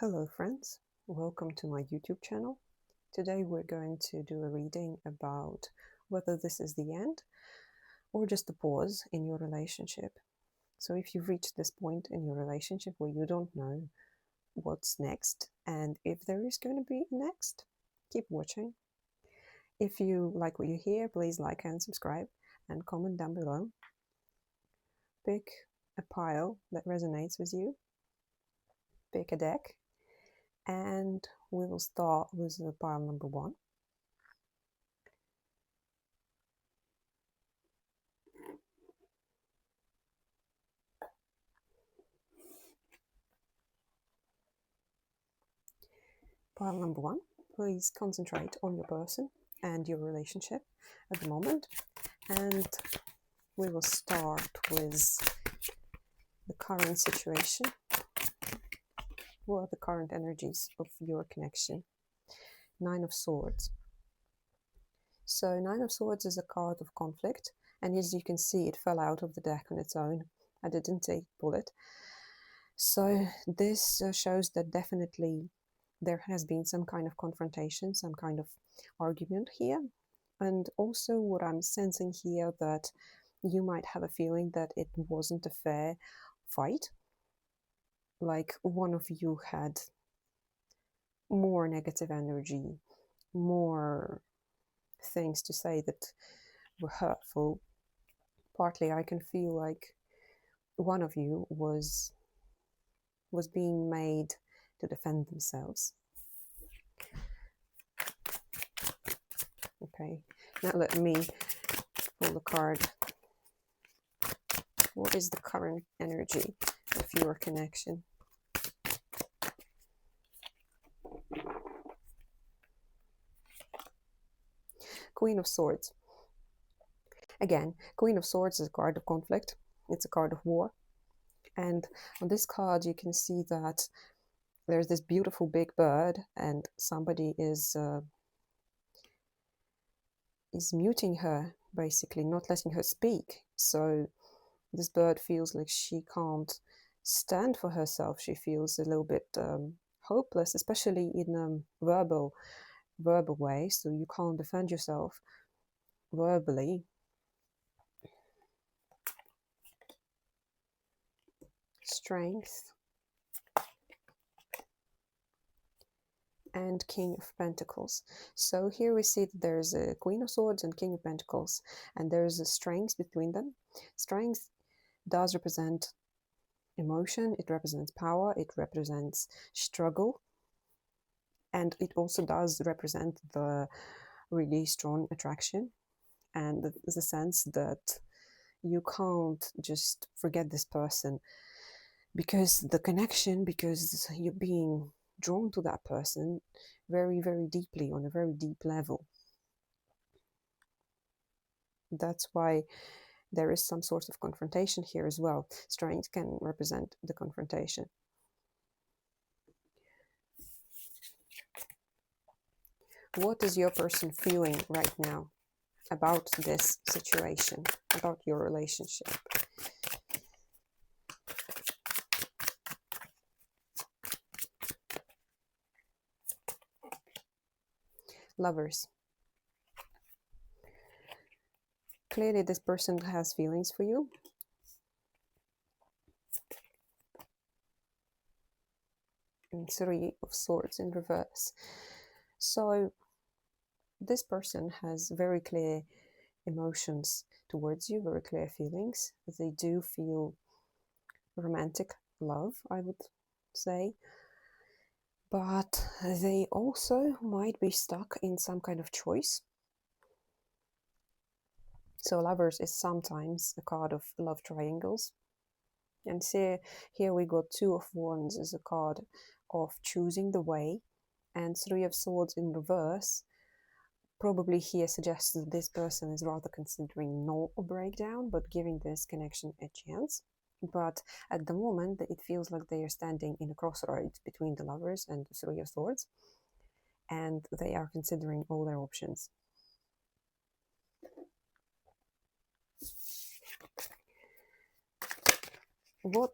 Hello friends, welcome to my YouTube channel. Today we're going to do a reading about whether this is the end or just a pause in your relationship. So if you've reached this point in your relationship where you don't know what's next and if there is going to be next, keep watching. If you like what you hear, please like and subscribe and comment down below. Pick a pile that resonates with you. Pick a deck. And we will start with pile number 1. Pile number 1, please concentrate on your person and your relationship at the moment. And we will start with the current situation. What are the current energies of your connection? 9 of Swords. So 9 of Swords is a card of conflict, and as you can see, it fell out of the deck on its own. I didn't pull it. So this shows that definitely there has been some kind of confrontation, some kind of argument here. And also what I'm sensing here, that you might have a feeling that it wasn't a fair fight. Like one of you had more negative energy, more things to say that were hurtful. Partly I can feel like one of you was being made to defend themselves. Okay, now let me pull the card. What is the current energy of your connection? Queen of Swords. Again, Queen of Swords is a card of conflict. It's a card of war. And on this card you can see that there's this beautiful big bird and somebody is muting her, basically not letting her speak. So this bird feels like she can't stand for herself. She feels a little bit hopeless, especially in a verbal way. So you can't defend yourself verbally. Strength. And King of Pentacles. So here we see that there's a Queen of Swords and King of Pentacles, and there's a strength between them. Strength does represent emotion, it represents power, it represents struggle, and it also does represent the really strong attraction and the sense that you can't just forget this person because the connection, because you're being drawn to that person very, very deeply, on a very deep level. That's why there is some sort of confrontation here as well. Strength can represent the confrontation. What is your person feeling right now about this situation, about your relationship? Lovers. Clearly this person has feelings for you. And 3 of Swords in reverse. So this person has very clear emotions towards you, very clear feelings. They do feel romantic love, I would say. But they also might be stuck in some kind of choice. So Lovers is sometimes a card of love triangles. And see, here we got 2 of Wands as a card of choosing the way. And 3 of Swords in reverse probably here suggests that this person is rather considering not a breakdown, but giving this connection a chance. But at the moment, it feels like they are standing in a crossroads between the Lovers and the 3 of Swords, and they are considering all their options. What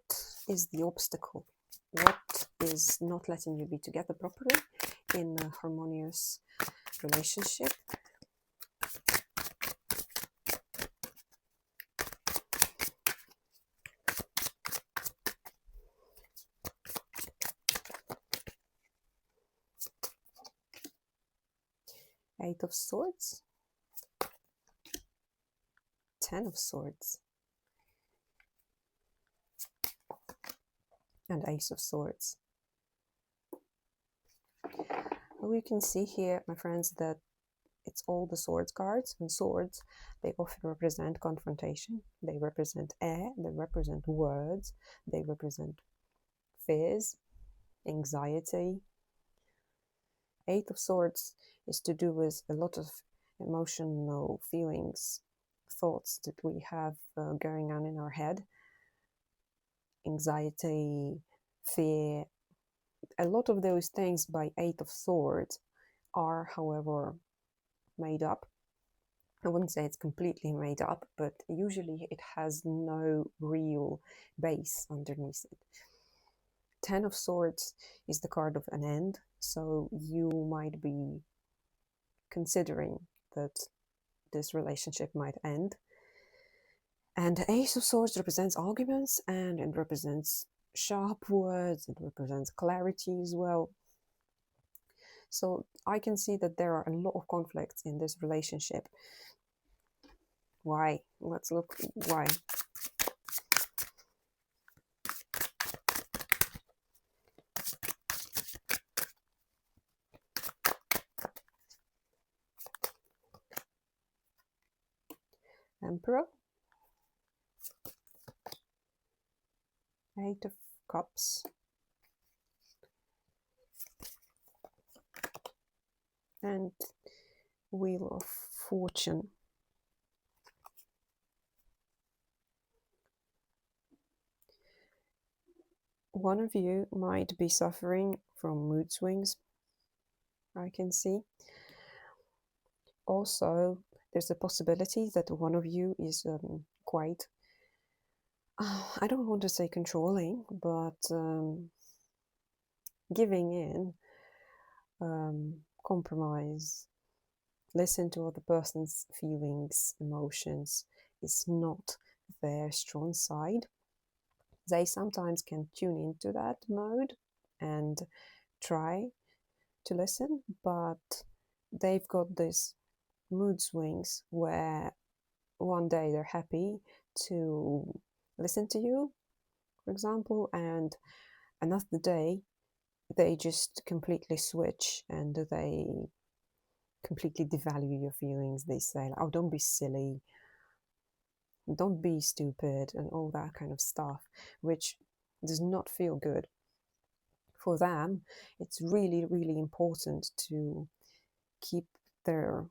is the obstacle? What is not letting you be together properly in a harmonious relationship. Eight of Swords, Ten of Swords, and Ace of Swords. We can see here, my friends, that it's all the swords cards, and swords, they often represent confrontation, they represent air, they represent words, they represent fears, anxiety. Eight of Swords is to do with a lot of emotional feelings, thoughts that we have going on in our head, anxiety, fear. A lot of those things by Eight of Swords are, however, made up. I wouldn't say it's completely made up, but usually it has no real base underneath it. Ten of Swords is the card of an end, so you might be considering that this relationship might end. And Ace of Swords represents arguments, and it represents sharp words, it represents clarity as well. So I can see that there are a lot of conflicts in this relationship. Why? Let's look why. Emperor, Eight of Cups, and Wheel of Fortune. One of you might be suffering from mood swings, I can see. Also, there's a possibility that one of you is quite, I don't want to say controlling, but giving in, compromise, listen to other person's feelings, emotions is not their strong side. They sometimes can tune into that mode and try to listen, but they've got this mood swings where one day they're happy to listen to you, for example, and another day they just completely switch and they completely devalue your feelings. They say, oh, don't be silly, don't be stupid, and all that kind of stuff, which does not feel good. For them, it's really, really important to keep their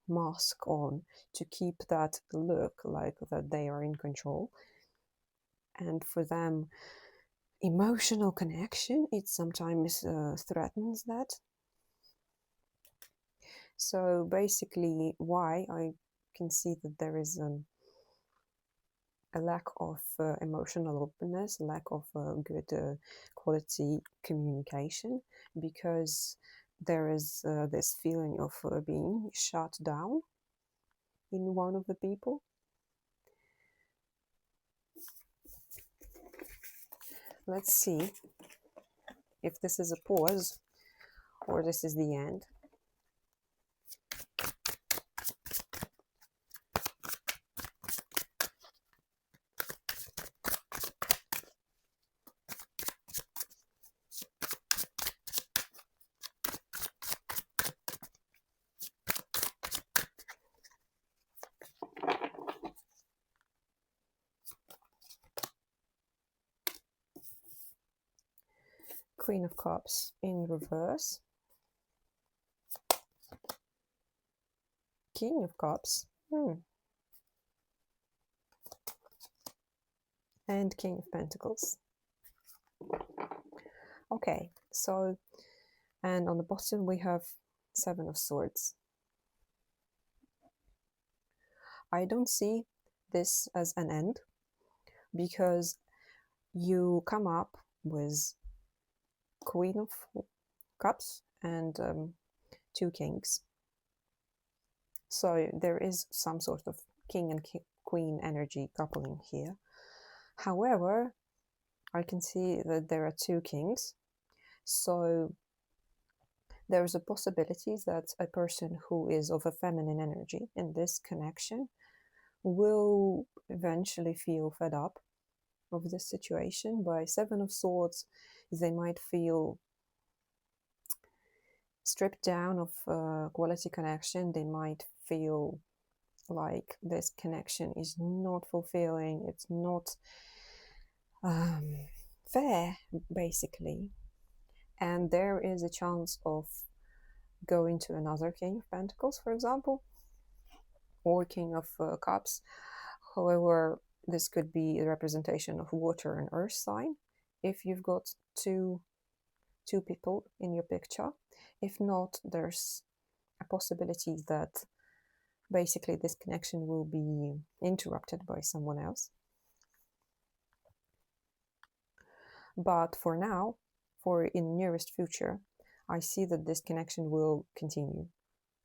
mask on, to keep that look like that they are in control. And for them, emotional connection, it sometimes threatens that. So basically, why I can see that there is a lack of emotional openness, lack of good quality communication, because there is this feeling of being shut down in one of the people. Let's see if this is a pause or this is the end. Queen of Cups in reverse. King of Cups. And King of Pentacles. Okay, so, and on the bottom we have Seven of Swords. I don't see this as an end, because you come up with Queen of Cups and 2 kings. So there is some sort of king and queen energy coupling here. However, I can see that there are 2 kings. So there is a possibility that a person who is of a feminine energy in this connection will eventually feel fed up of this situation. By 7 of Swords, they might feel stripped down of quality connection. They might feel like this connection is not fulfilling, it's not fair, basically. And there is a chance of going to another King of Pentacles, for example, or King of Cups. However, this could be a representation of water and earth sign if you've got two people in your picture. If not, there's a possibility that basically this connection will be interrupted by someone else. But for now, for in nearest future, I see that this connection will continue.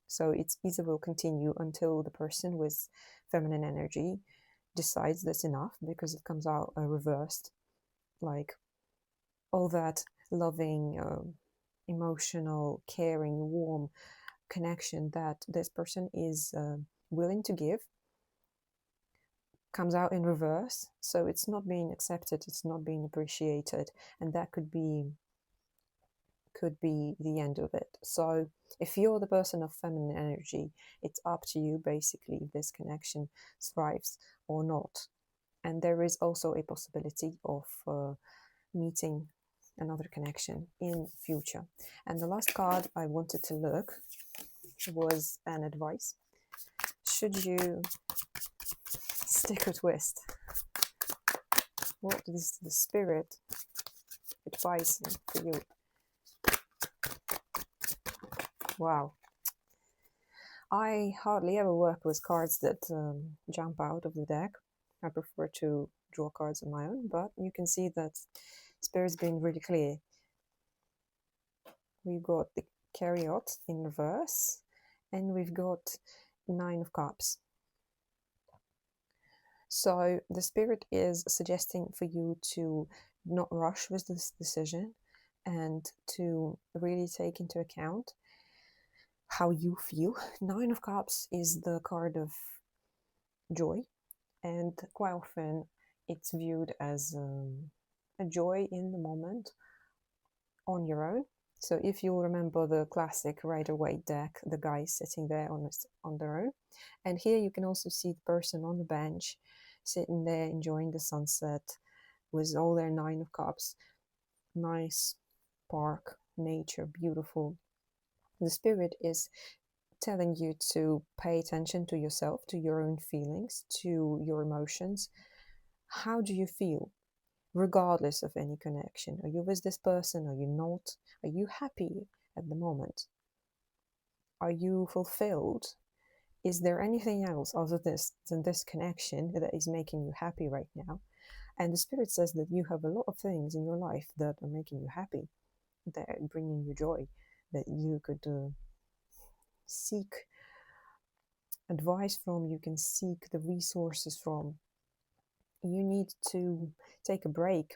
So it either will continue until the person with feminine energy decides that's enough, because it comes out reversed, like all that loving, emotional, caring, warm connection that this person is willing to give comes out in reverse. So it's not being accepted, it's not being appreciated, and that could be the end of it. So if you're the person of feminine energy, it's up to you basically if this connection thrives or not. And there is also a possibility of meeting another connection in future. And the last card I wanted to look was an advice. Should you stick or twist? What is the spirit advising for you? Wow. I hardly ever work with cards that jump out of the deck. I prefer to draw cards on my own, but you can see that Spirit's been really clear. We've got the Chariot in reverse, and we've got 9 of Cups. So the Spirit is suggesting for you to not rush with this decision and to really take into account how you feel. 9 of Cups is the card of joy, and quite often it's viewed as a joy in the moment on your own. So if you remember the classic Rider-Waite deck, the guys sitting there on their own. And here you can also see the person on the bench sitting there enjoying the sunset with all their 9 of Cups. Nice park, nature, beautiful. The Spirit is telling you to pay attention to yourself, to your own feelings, to your emotions. How do you feel, regardless of any connection? Are you with this person? Are you not? Are you happy at the moment? Are you fulfilled? Is there anything else other than this connection that is making you happy right now? And the Spirit says that you have a lot of things in your life that are making you happy, that are bringing you joy, that you could seek advice from, you can seek the resources from. You need to take a break,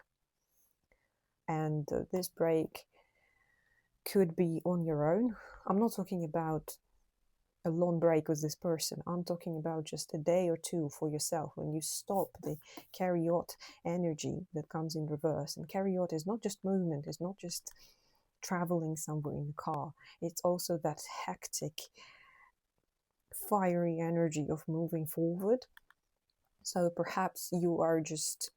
and this break could be on your own. I'm not talking about a long break with this person. I'm talking about just a day or two for yourself, when you stop the Chariot energy that comes in reverse. And Chariot is not just movement, it's not just traveling somewhere in the car, it's also that hectic, fiery energy of moving forward. So perhaps you are just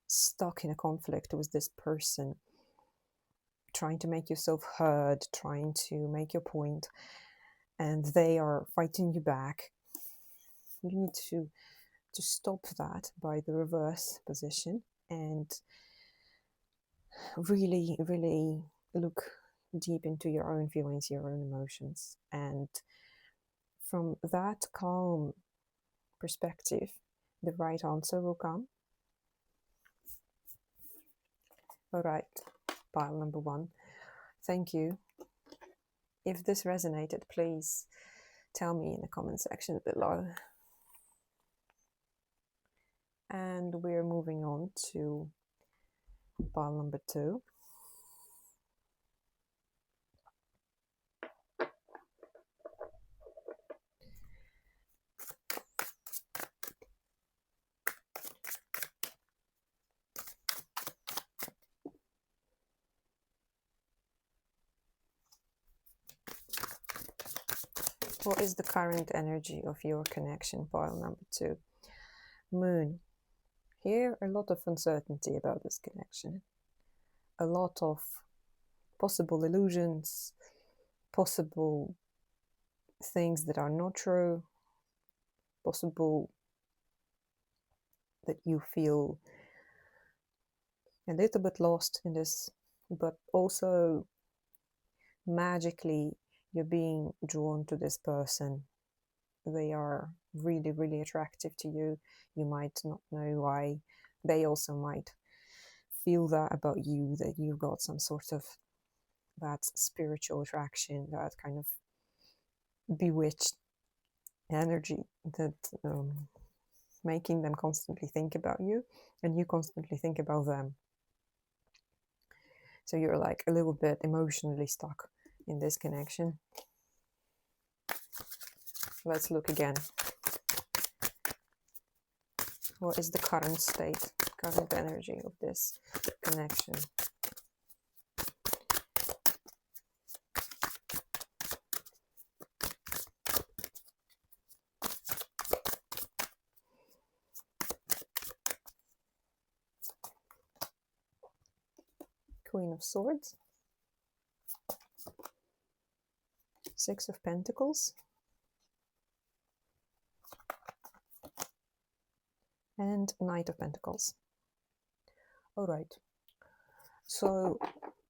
stuck in a conflict with this person, trying to make yourself heard, trying to make your point, and they are fighting you back. You need to stop that by the reverse position and really, really look deep into your own feelings, your own emotions. And from that calm perspective, the right answer will come. All right, pile number 1. Thank you. If this resonated, please tell me in the comment section below. And we're moving on to pile number 2. What is the current energy of your connection? Pile number 2. Moon. Here, a lot of uncertainty about this connection. A lot of possible illusions, possible things that are not true, possible that you feel a little bit lost in this, but also magically you're being drawn to this person. They are really, really attractive to you. You might not know why. They also might feel that about you, that you've got some sort of that spiritual attraction, that kind of bewitched energy that making them constantly think about you, and you constantly think about them. So you're like a little bit emotionally stuck in this connection. Let's look again. What is the current state, current energy of this connection? Queen of Swords, Six of Pentacles, and Knight of Pentacles. All right, so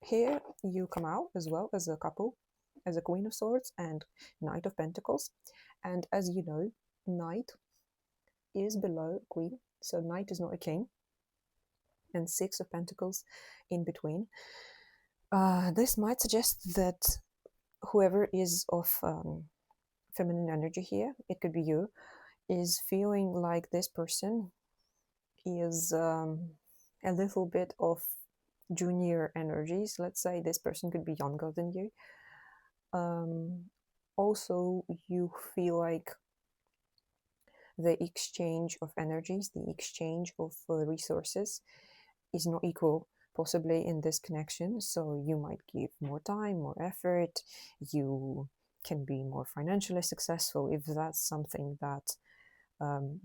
here you come out as well as a couple, as a Queen of Swords and Knight of Pentacles. And as you know, Knight is below Queen, so Knight is not a king, and Six of Pentacles in between. This might suggest that whoever is of feminine energy here, it could be you, is feeling like this person is a little bit of junior energies. Let's say this person could be younger than you. Also, you feel like the exchange of energies, the exchange of resources is not equal, possibly in this connection. So you might give more time, more effort. You can be more financially successful if that's something that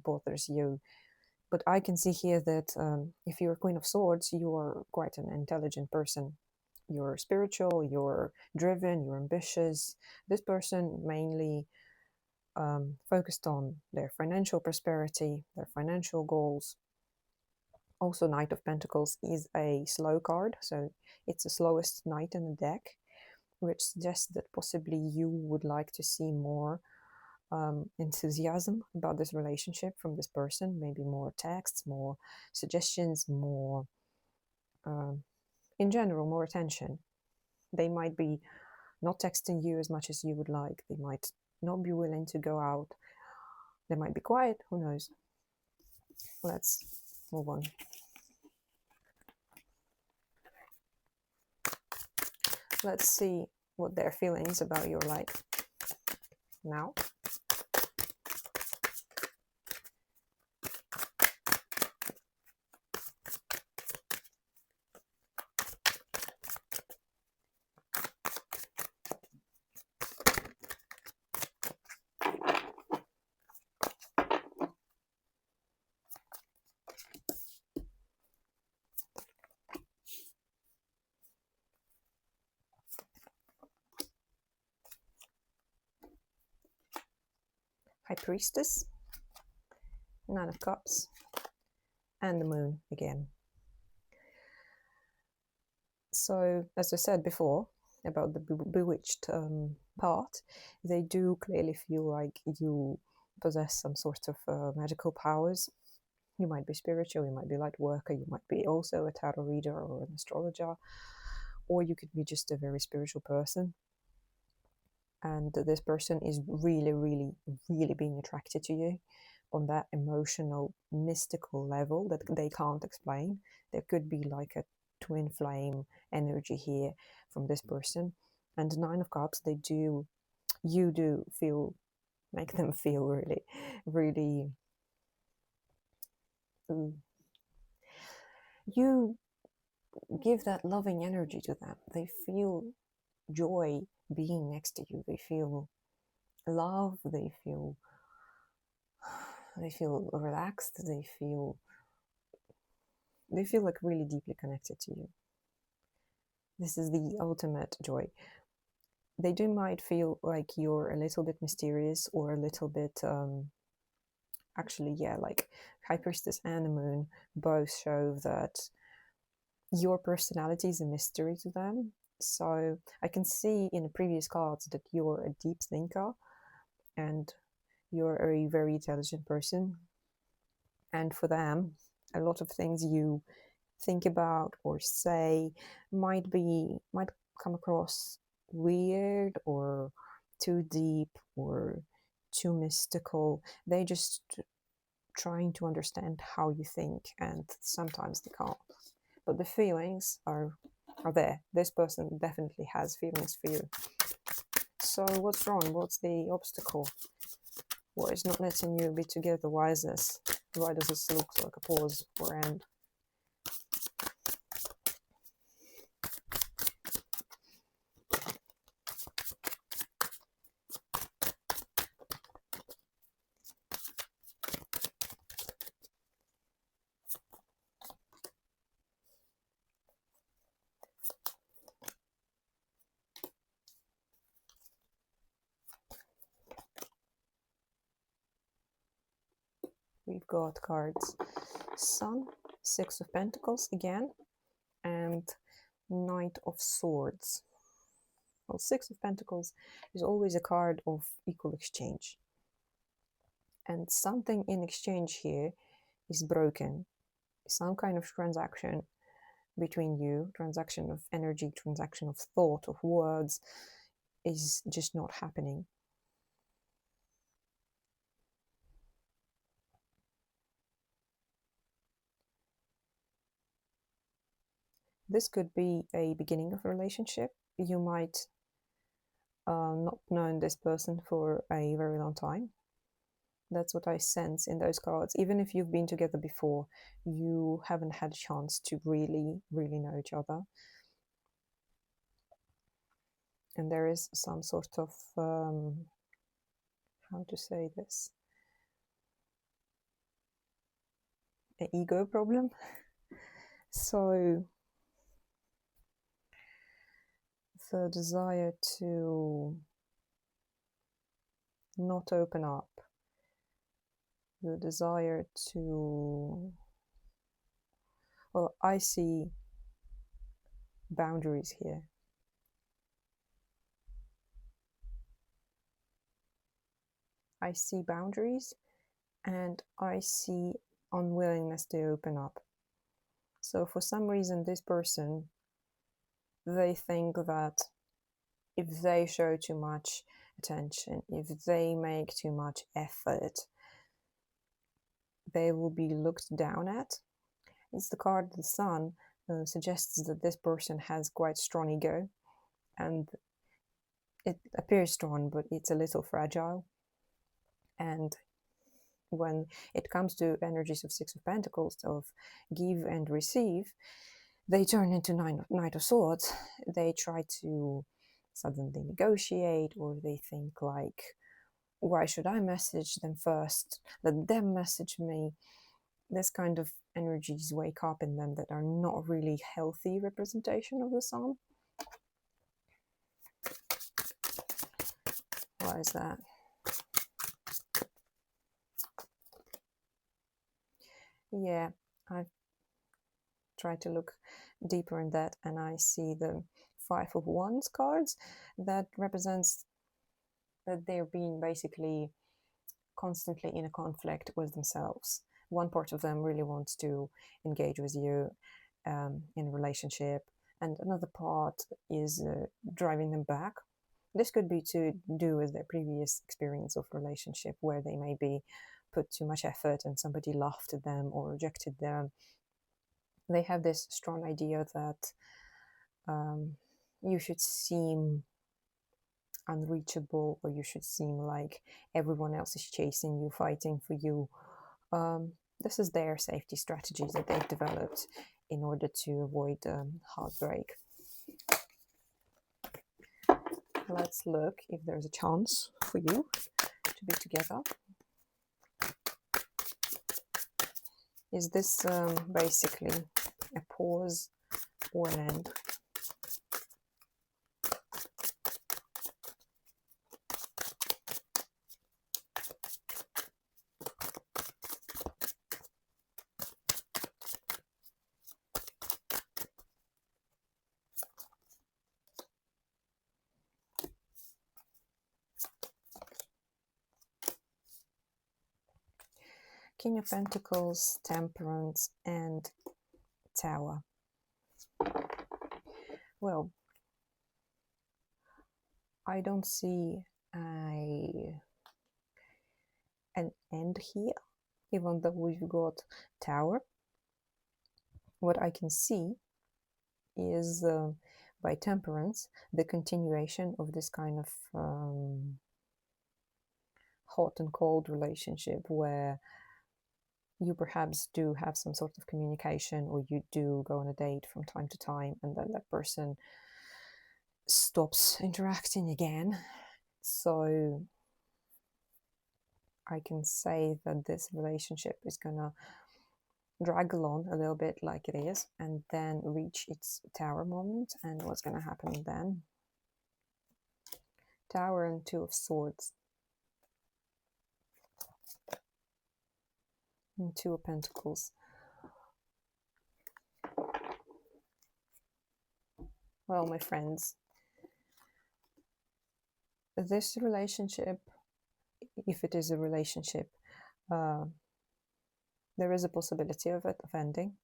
bothers you. But I can see here that if you're a Queen of Swords, you are quite an intelligent person. You're spiritual, you're driven, you're ambitious. This person mainly focused on their financial prosperity, their financial goals. Also, Knight of Pentacles is a slow card, so it's the slowest knight in the deck, which suggests that possibly you would like to see more enthusiasm about this relationship from this person, maybe more texts, more suggestions, more, in general, more attention. They might be not texting you as much as you would like. They might not be willing to go out. They might be quiet, who knows. Let's move on. Let's see what their feelings about your life now. High Priestess, Nine of Cups, and the Moon again. So, as I said before about the bewitched part, they do clearly feel like you possess some sort of magical powers. You might be spiritual, you might be a light worker, you might be also a tarot reader or an astrologer, or you could be just a very spiritual person, and this person is really, really, really being attracted to you on that emotional, mystical level that they can't explain. There could be like a twin flame energy here from this person. And the Nine of Cups, you do feel, make them feel really, really, you give that loving energy to them. They feel joy being next to you. They feel love. They feel relaxed. They feel like really deeply connected to you. This is the ultimate joy. They might feel like you're a little bit mysterious or a little bit actually, yeah, like High Priestess and the Moon both show that your personality is a mystery to them. So I can see in the previous cards that you're a deep thinker and you're a very intelligent person. And for them, a lot of things you think about or say might come across weird or too deep or too mystical. They just trying to understand how you think, and sometimes they can't. But the feelings are there. This person definitely has feelings for you. So what's wrong? What's the obstacle? What is not letting you be together? Why is this? Why does this look like a pause or end? We've got cards Sun, Six of Pentacles again, and Knight of Swords. Well, Six of Pentacles is always a card of equal exchange. And something in exchange here is broken. Some kind of transaction between you, transaction of energy, transaction of thought, of words, is just not happening. This could be a beginning of a relationship. You might not known this person for a very long time. That's what I sense in those cards. Even if you've been together before, you haven't had a chance to really, really know each other. And there is some sort of, how to say this, an ego problem. So the desire to not open up, the desire to, well, I see boundaries here. I see boundaries and I see unwillingness to open up. So for some reason, this person, they think that if they show too much attention, if they make too much effort, they will be looked down at. It's the card the Sun suggests that this person has quite strong ego, and it appears strong, but it's a little fragile. And when it comes to energies of Six of Pentacles, of give and receive, they turn into Knight of Swords. They try to suddenly negotiate, or they think like, why should I message them first? Let them message me. This kind of energies wake up in them that are not really healthy representation of the Sun. Why is that? Yeah, I've tried to look deeper in that, and I see the Five of Wands cards that represents that they're being basically constantly in a conflict with themselves. One part of them really wants to engage with you in a relationship, and another part is driving them back. This could be to do with their previous experience of relationship, where they maybe put too much effort and somebody laughed at them or rejected them. They have this strong idea that you should seem unreachable, or you should seem like everyone else is chasing you, fighting for you. This is their safety strategies that they've developed in order to avoid heartbreak. Let's look if there's a chance for you to be together. Is this basically a pause or an end? King of Pentacles, Temperance, and Tower. Well, I don't see an end here, even though we've got Tower. What I can see is, by Temperance, the continuation of this kind of hot and cold relationship, where you perhaps do have some sort of communication, or you do go on a date from time to time, and then that person stops interacting again. So I can say that this relationship is gonna drag along a little bit like it is, and then reach its Tower moment. And what's gonna happen then? Tower and Two of Swords. And Two of Pentacles. Well, my friends, this relationship, if it is a relationship, there is a possibility of it ending,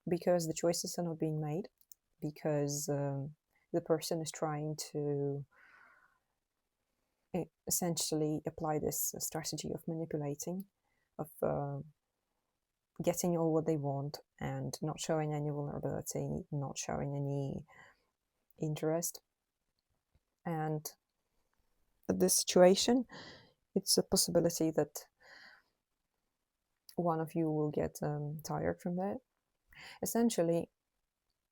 because the choices are not being made, because the person is trying to essentially apply this strategy of manipulating, of getting all what they want and not showing any vulnerability, not showing any interest. And this situation, it's a possibility that one of you will get tired from that. Essentially,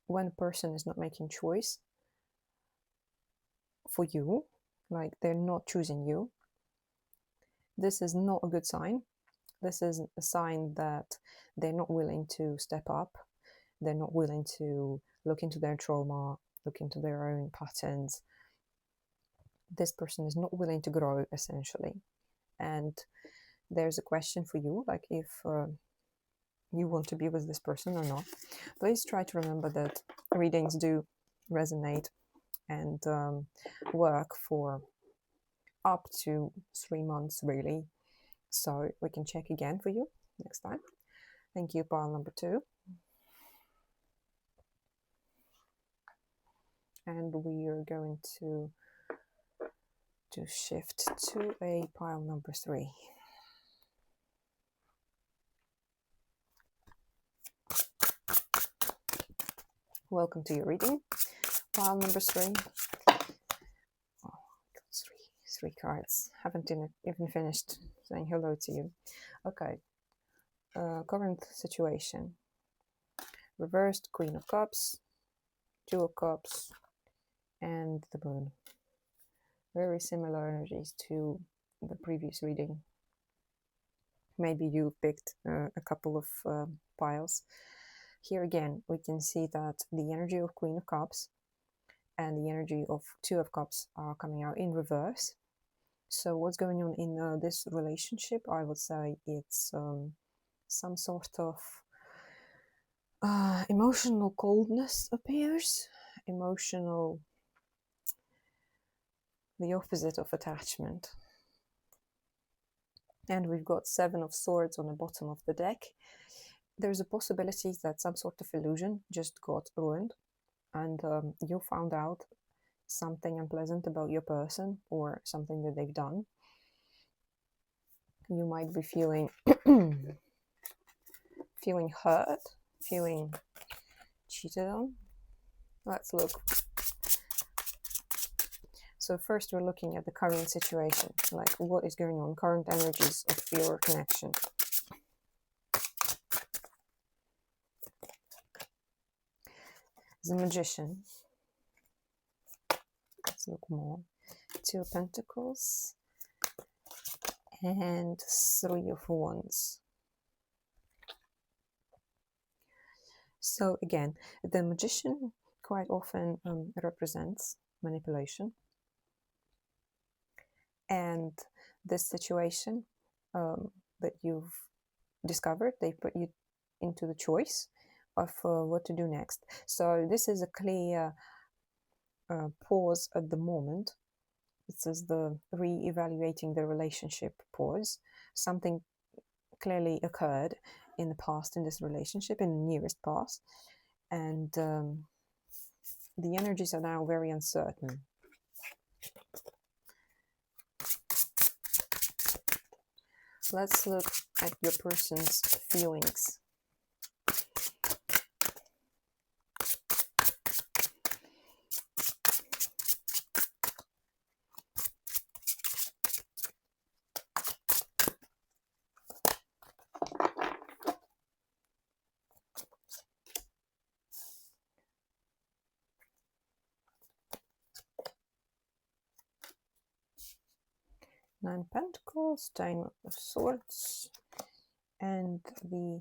when a person is not making choice for you, like they're not choosing you, this is not a good sign. This is a sign that they're not willing to step up. They're not willing to look into their trauma, look into their own patterns. This person is not willing to grow, essentially. And there's a question for you, like if you want to be with this person or not. Please try to remember that readings do resonate and work for up to 3 months, really. So we can check again for you next time. Thank you, pile number 2. And we are going to shift to a pile number 3. Welcome to your reading. Pile number 3. Oh, got three cards. Haven't even finished saying hello to you. Okay. Current situation. Reversed Queen of Cups, Two of Cups, and the Moon. Very similar energies to the previous reading. Maybe you picked a couple of piles. Here again, we can see that the energy of Queen of Cups and the energy of Two of Cups are coming out in reverse. So what's going on in this relationship? I would say it's some sort of emotional coldness appears. The opposite of attachment. And we've got Seven of Swords on the bottom of the deck. There's a possibility that some sort of illusion just got ruined. and you found out something unpleasant about your person or something that they've done. You might be feeling feeling hurt, feeling cheated on. Let's look. So first we're looking at the current situation, like what is going on, current energies of your connection. The Magician. Let's look more. Two of Pentacles and Three of Wands. So again, the Magician quite often represents manipulation. And this situation that you've discovered, they put you into the choice of what to do next. So this is a clear pause at the moment. This is the re-evaluating the relationship pause. Something clearly occurred in the past in this relationship, in the nearest past. And the energies are now very uncertain. Let's look at your person's feelings. Nine of Pentacles, Ten of Swords, and the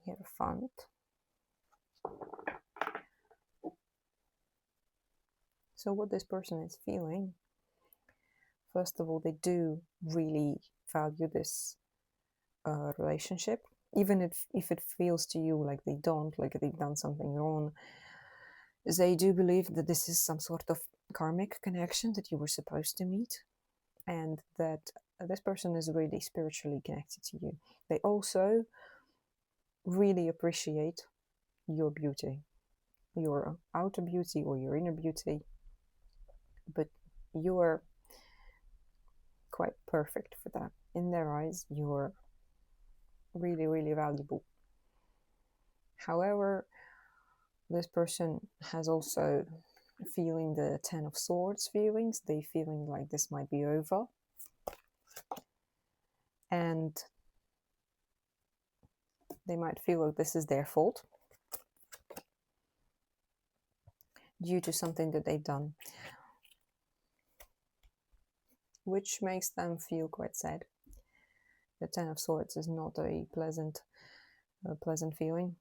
Hierophant. So what this person is feeling, first of all, they do really value this relationship, even if it feels to you like they don't, like they've done something wrong. They do believe that this is some sort of karmic connection that you were supposed to meet, and that this person is really spiritually connected to you. They also really appreciate your beauty, your outer beauty or your inner beauty, but you're quite perfect for that. In their eyes, you're really, really valuable. However, this person has also feeling the Ten of Swords feelings. They feeling like this might be over. And they might feel like this is their fault due to something that they've done, which makes them feel quite sad. The Ten of Swords is not a pleasant feeling.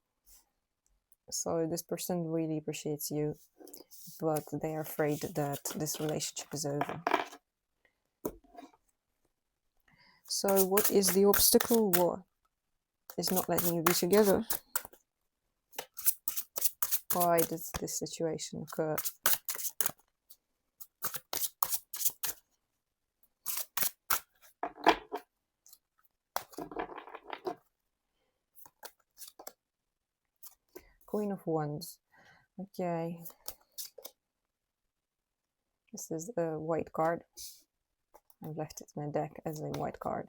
So this person really appreciates you, but they are afraid that this relationship is over. So what is the obstacle? What is not letting you be together? Why does this situation occur? Queen of Wands. Okay. This is a white card. I've left it in my deck as a white card.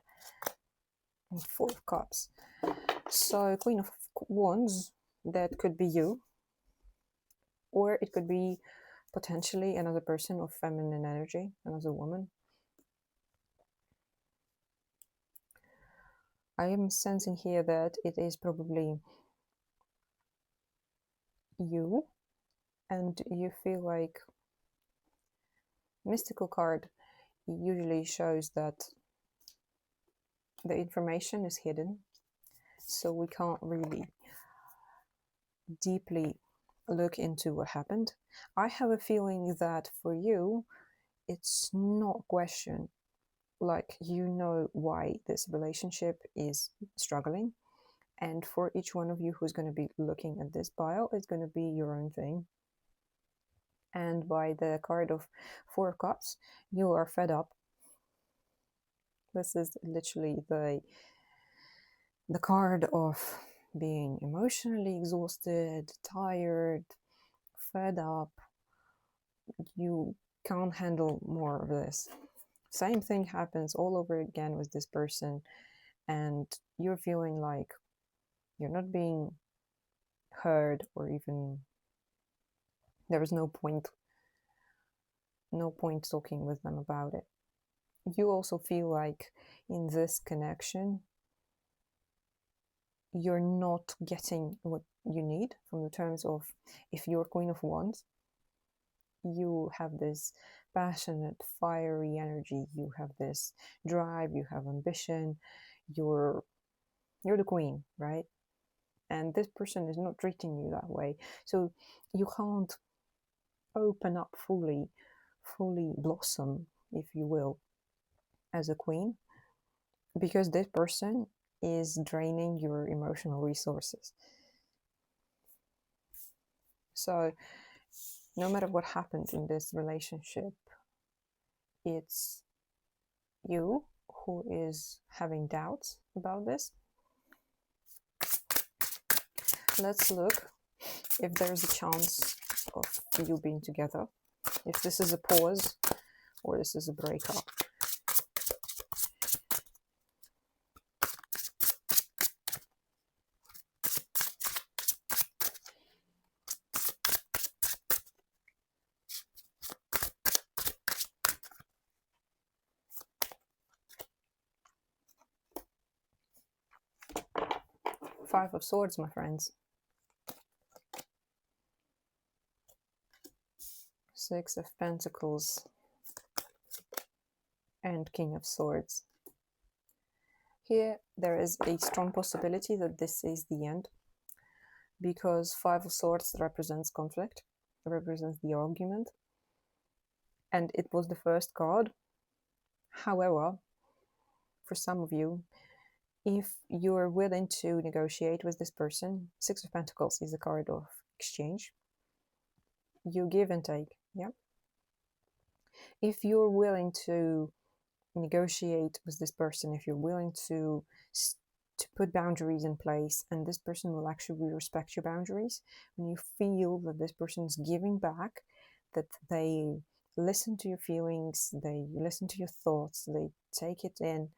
And Four of Cups. So Queen of Wands, that could be you. Or it could be potentially another person of feminine energy, another woman. I am sensing here that it is probably you, and you feel like mystical card usually shows that the information is hidden, so we can't really deeply look into what happened. I have a feeling that for you, it's not a question, like you know why this relationship is struggling, and for each one of you who's going to be looking at this pile, it's going to be your own thing. And by the card of Four of Cups, you are fed up. This is literally the card of being emotionally exhausted, tired, fed up, you can't handle more of this. Same thing happens all over again with this person, and you're feeling like you're not being heard, or even there is no point talking with them about it. You also feel like in this connection you're not getting what you need, from the terms of, if you're Queen of Wands, you have this passionate, fiery energy, you have this drive, you have ambition, you're the queen, right? And this person is not treating you that way, so you can't open up fully blossom, if you will, as a queen, because this person is draining your emotional resources. So no matter what happens in this relationship, it's you who is having doubts about this. Let's look if there's a chance of you being together, if this is a pause or this is a breakup. Five of Swords, my friends. Six of Pentacles and King of Swords. Here there is a strong possibility that this is the end, because Five of Swords represents conflict, represents the argument, and it was the first card. However, for some of you, if you're willing to negotiate with this person, Six of Pentacles is a card of exchange. You give and take, yeah? If you're willing to negotiate with this person, if you're willing to put boundaries in place, and this person will actually respect your boundaries, when you feel that this person is giving back, that they listen to your feelings, they listen to your thoughts, they take it in,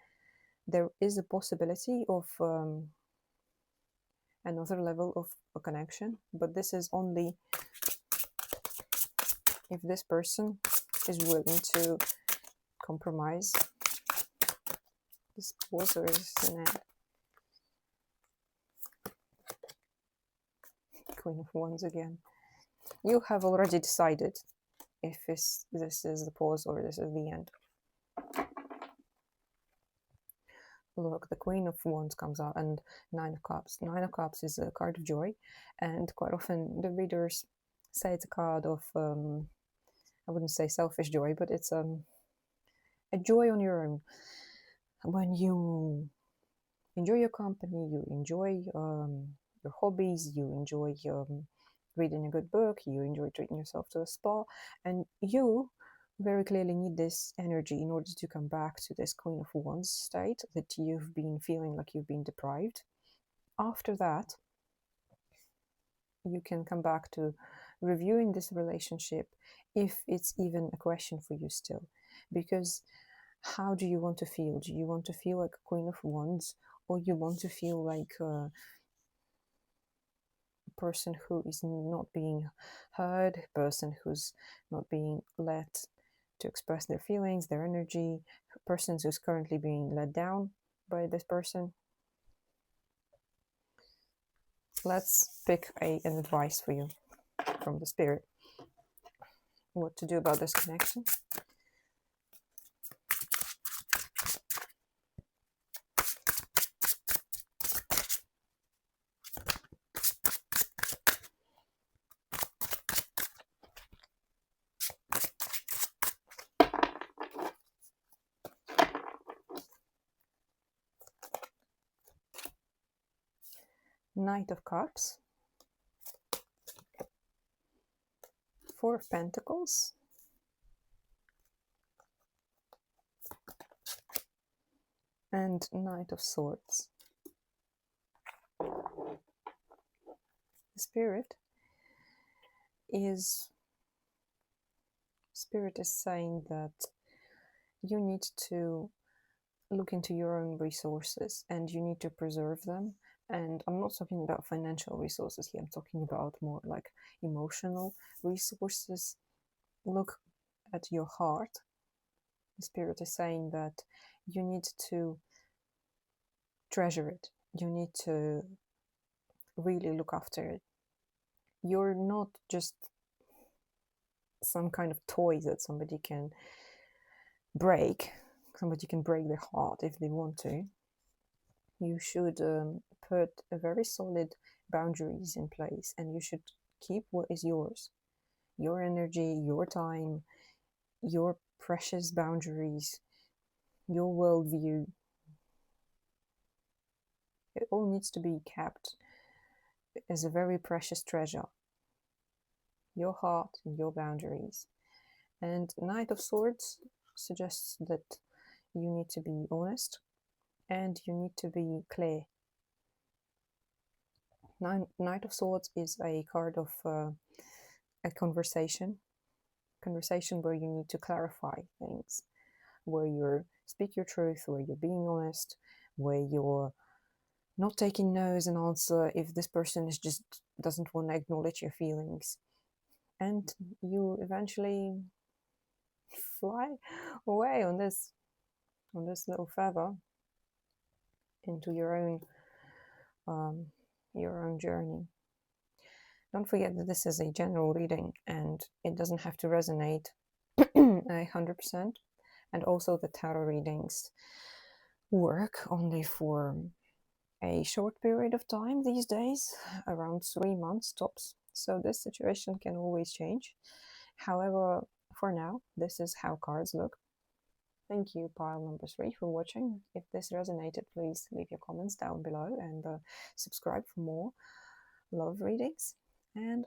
there is a possibility of another level of a connection. But this is only if this person is willing to compromise. This pause, or is this an end? Queen of Wands again. You have already decided if this is the pause or this is the end. Look, the Queen of Wands comes out, and Nine of Cups. Nine of Cups is a card of joy, and quite often the readers say it's a card of, I wouldn't say selfish joy, but it's a joy on your own. When you enjoy your company, you enjoy your hobbies, you enjoy reading a good book, you enjoy treating yourself to a spa, and you very clearly need this energy in order to come back to this Queen of Wands state that you've been feeling like you've been deprived. After that, you can come back to reviewing this relationship, if it's even a question for you still. Because how do you want to feel? Do you want to feel like a Queen of Wands, or you want to feel like a person who is not being heard, a person who's not being let to express their feelings, their energy, a person who's currently being let down by this person? Let's pick an advice for you from the Spirit. What to do about this connection? Knight of Cups, Four of Pentacles, and Knight of Swords. The Spirit is Spirit is saying that you need to look into your own resources and you need to preserve them. And I'm not talking about financial resources here, I'm talking about more like emotional resources. Look at your heart. The Spirit is saying that you need to treasure it, you need to really look after it. You're not just some kind of toy that somebody can break. Somebody can break their heart if they want to. You should put a very solid boundaries in place, and you should keep what is yours, your energy, your time, your precious boundaries, your worldview. It all needs to be kept as a very precious treasure. Your heart and your boundaries. And Knight of Swords suggests that you need to be honest and you need to be clear. Knight of Swords is a card of a conversation where you need to clarify things, where you speak your truth, where you're being honest, where you're not taking no as an answer if this person is just doesn't want to acknowledge your feelings, and you eventually fly away on this little feather into your own journey. Don't forget that this is a general reading and it doesn't have to resonate 100%. And also the tarot readings work only for a short period of time these days, around 3 months tops. So this situation can always change. However, for now, this is how cards look. Thank you, pile number 3, for watching. If this resonated, please leave your comments down below and subscribe for more love readings. And